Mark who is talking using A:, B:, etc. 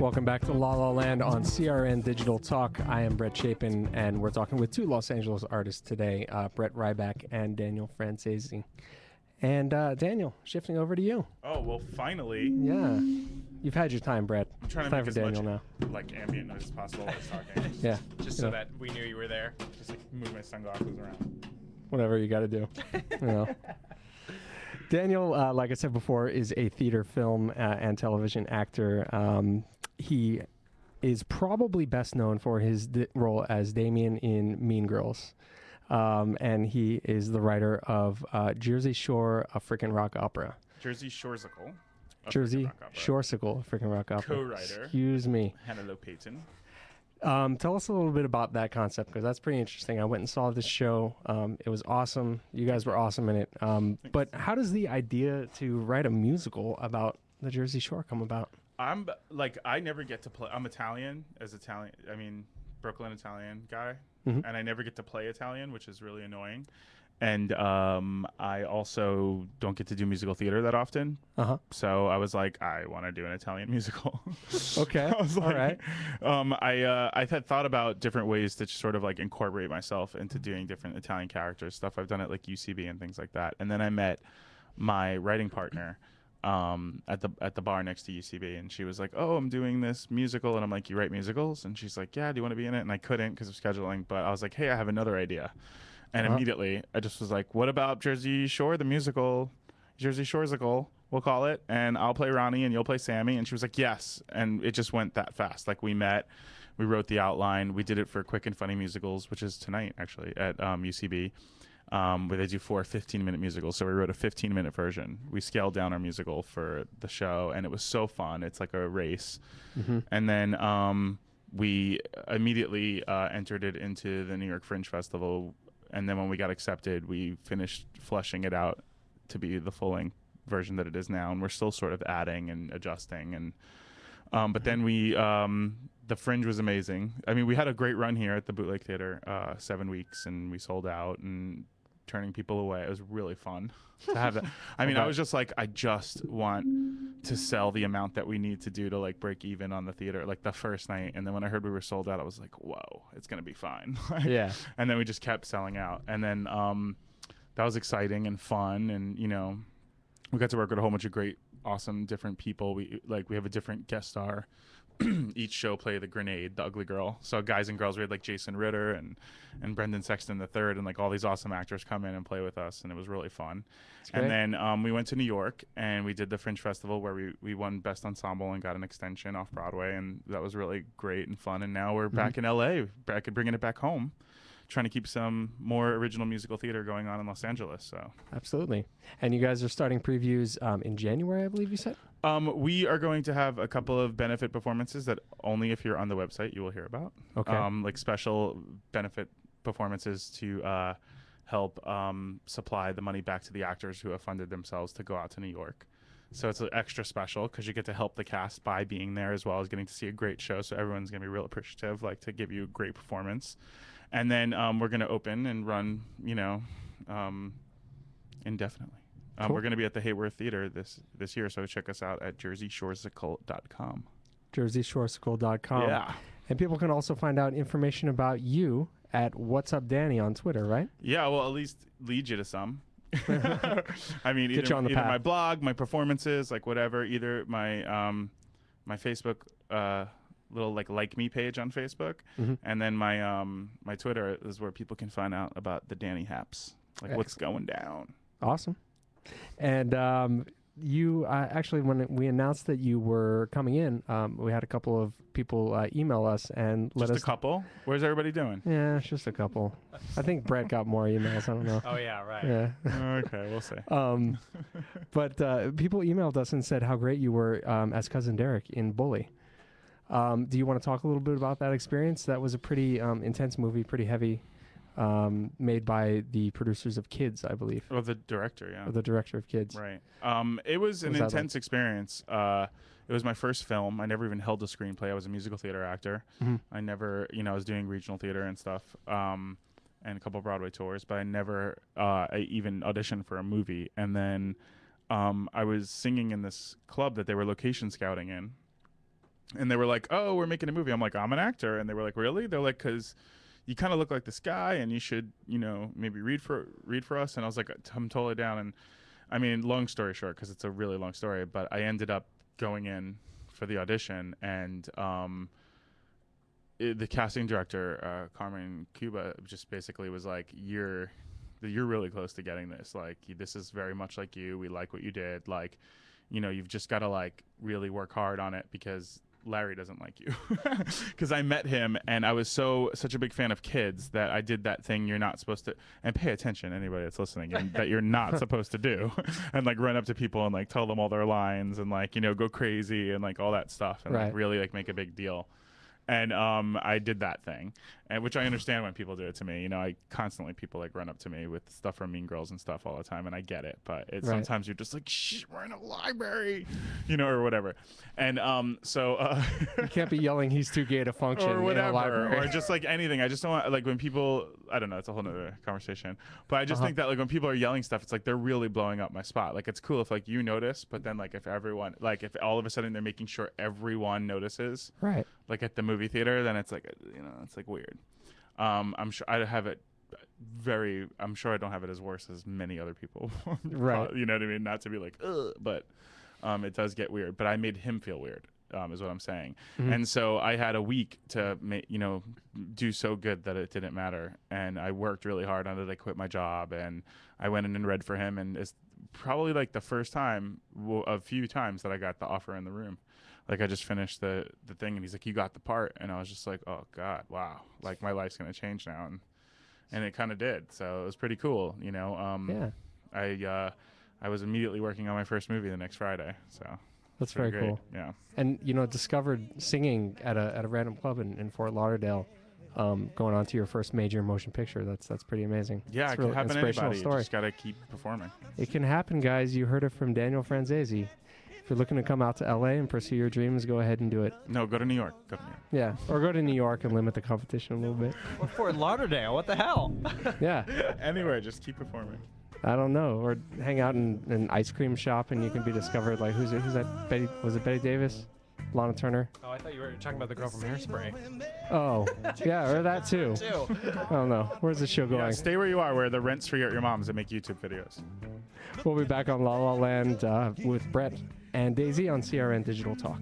A: Welcome back to La La Land on CRN Digital Talk. I am Brett Chapin, and we're talking with two Los Angeles artists today, Brett Ryback and Daniel Franzese. And Daniel, shifting over to you.
B: Oh, well, finally.
A: Yeah. You've had your time, Brett.
B: I'm trying
A: it's
B: to
A: time
B: make
A: for
B: as
A: Daniel
B: much
A: now.
B: like ambient noise as possible while I was talking.
A: Yeah.
C: Just so that we knew you were there.
B: Just like move my sunglasses around.
A: Whatever you got to do. You know. Daniel, like I said before, is a theater, film, and television actor. He is probably best known for his role as Damien in Mean Girls. And he is the writer of Jersey Shore, a freaking rock opera.
B: Jersey Shoresicle.
A: Jersey Shoresicle, a freaking rock opera.
B: Co-writer.
A: Excuse me.
B: Hannah Payton.
A: Tell us a little bit about that concept, because that's pretty interesting. I went and saw this show. It was awesome. You guys were awesome in it. But how does the idea to write a musical about the Jersey Shore come about?
B: I never get to play. I'm Italian, Brooklyn Italian guy. Mm-hmm. And I never get to play Italian, which is really annoying. And I also don't get to do musical theater that often. Uh-huh. So I was like, I want to do an Italian musical.
A: Okay. All right.
B: I had thought about different ways to sort of like incorporate myself into doing different Italian characters, stuff I've done at like UCB and things like that. And then I met my writing partner at the bar next to UCB, and she was like, "Oh, I'm doing this musical," and I'm like, "You write musicals?" And she's like, "Yeah, do you want to be in it?" And I couldn't because of scheduling, but I was like, "Hey, I have another idea." And immediately, I just was like, what about Jersey Shore, the musical? Jersey Shoresicle, we'll call it. And I'll play Ronnie and you'll play Sammy. And she was like, yes. And it just went that fast. Like, we met, we wrote the outline. We did it for Quick and Funny Musicals, which is tonight, actually, at UCB, where they do 4 15-minute musicals. So we wrote a 15-minute version. We scaled down our musical for the show, and it was so fun. It's like a race. Mm-hmm. And then we immediately entered it into the New York Fringe Festival. And then when we got accepted, we finished fleshing it out to be the full-length version that it is now. And we're still sort of adding and adjusting. And but then the Fringe was amazing. I mean, we had a great run here at the Bootleg Theater, 7 weeks, and we sold out and turning people away. It was really fun to have that. I mean, I was just like, I just want to sell the amount that we need to do to like break even on the theater, like the first night. And then when I heard we were sold out, I was like, whoa, it's going to be fine.
A: Yeah.
B: And then we just kept selling out. And then that was exciting and fun. And, you know, we got to work with a whole bunch of great, awesome, different people. We have a different guest star. Each show play the grenade, the ugly girl. So guys and girls, we had like Jason Ritter and Brendan Sexton III, and like all these awesome actors come in and play with us, and it was really fun. And then we went to New York and we did the Fringe Festival, where we won Best Ensemble and got an extension off Broadway, and that was really great and fun. And now we're back in LA, bringing it back home, trying to keep some more original musical theater going on in Los Angeles. So absolutely. And you guys are starting previews in January, I believe you said? We are going to have a couple of benefit performances that only if you're on the website you will hear about. Okay. Like special benefit performances to help supply the money back to the actors who have funded themselves to go out to New York. So it's extra special because you get to help the cast by being there, as well as getting to see a great show. So everyone's going to be real appreciative, like to give you a great performance. And then we're going to open and run, indefinitely. Cool. We're going to be at the Hayworth Theater this year, so check us out at jerseyshoresicle.com.
A: jerseyshoresicle.com.
B: Yeah.
A: And people can also find out information about you at What's Up Danny on Twitter, right?
B: Yeah, well, at least lead you to some. I mean,
A: either
B: my blog, my performances, like whatever, either my my Facebook little like me page on Facebook, and then my my Twitter is where people can find out about the Danny Haps, like what's going down.
A: Awesome. And you actually, when we announced that you were coming in, we had a couple of people email us and let us.
B: Just a couple? Where's everybody doing?
A: Yeah, it's just a couple. I think Brett got more emails. I don't know.
C: Oh yeah, right.
A: Yeah.
B: Okay, we'll see.
A: But people emailed us and said how great you were as Cousin Derek in Bully. Do you want to talk a little bit about that experience? That was a pretty intense movie, pretty heavy. Made by the producers of Kids, I believe.
B: Well, the director, yeah.
A: Or the director of Kids.
B: Right. It was an intense experience. It was my first film. I never even held a screenplay. I was a musical theater actor. I never, I was doing regional theater and stuff, and a couple of Broadway tours, but I never even auditioned for a movie. And then I was singing in this club that they were location scouting in. And they were like, "Oh, we're making a movie." I'm like, "I'm an actor." And they were like, "Really?" They're like, "'Cause you kind of look like this guy, and you should, maybe read for us." And I was like, "I'm totally down." And I mean, long story short, because it's a really long story, but I ended up going in for the audition, and the casting director, Carmen Cuba, just basically was like, "You're really close to getting this. Like, this is very much like you. We like what you did. Like, you've just got to like really work hard on it because Larry doesn't like you." Because I met him and I was such a big fan of kids that I did that thing you're not supposed to, and pay attention, anybody that's listening, and that you're not supposed to do, and like run up to people and like tell them all their lines and like go crazy and like all that stuff and like really like make a big deal. And I did that thing, and which I understand when people do it to me. I constantly, people like run up to me with stuff from Mean Girls and stuff all the time, and I get it. But sometimes you're just like, "Shh, we're in a library," or whatever. And so
A: you can't be yelling, "He's too gay to function,"
B: or whatever,
A: in a library.
B: or just like anything. I just don't want, like, when people. I don't know. It's a whole nother conversation. But I just think that like when people are yelling stuff, it's like they're really blowing up my spot. Like, it's cool if like you notice, but then like if everyone, like if all of a sudden they're making sure everyone notices,
A: right?
B: Like at the movie theater, then it's like, it's like weird. I'm sure I have it I'm sure I don't have it as worse as many other people.
A: Right.
B: You know what I mean? Not to be like, ugh, but it does get weird. But I made him feel weird, is what I'm saying. Mm-hmm. And so I had a week to do so good that it didn't matter. And I worked really hard on it. I quit my job and I went in and read for him. And it's probably like the first time, a few times, that I got the offer in the room. Like, I just finished the thing, and he's like, "You got the part." And I was just like, "Oh, God, wow. Like, my life's going to change now." And it kind of did. So it was pretty cool,
A: Yeah.
B: I was immediately working on my first movie the next Friday. So
A: that's very
B: great.
A: cool.
B: Yeah.
A: And, discovered singing at a random club in Fort Lauderdale, going on to your first major motion picture. That's pretty amazing.
B: Yeah, it can happen to anybody. You just got to keep performing.
A: It can happen, guys. You heard it from Daniel Franzese. If you're looking to come out to LA and pursue your dreams, go ahead and do it.
B: No, go to New York.
A: Yeah, or go to New York and limit the competition a little bit.
C: Or Fort Lauderdale. What the hell?
A: Yeah.
B: Anywhere, just keep performing.
A: I don't know. Or hang out in an ice cream shop and you can be discovered. Like, who's that? Betty? Was it Betty Davis? Lana Turner?
C: Oh, I thought you were talking about the girl from Hairspray.
A: Oh, yeah, or that too. I don't know. Where's the show going?
B: Yeah, stay where you are, where the rent's free at your mom's that make YouTube videos.
A: We'll be back on La La Land with Brett and Daisy on CRN Digital Talk.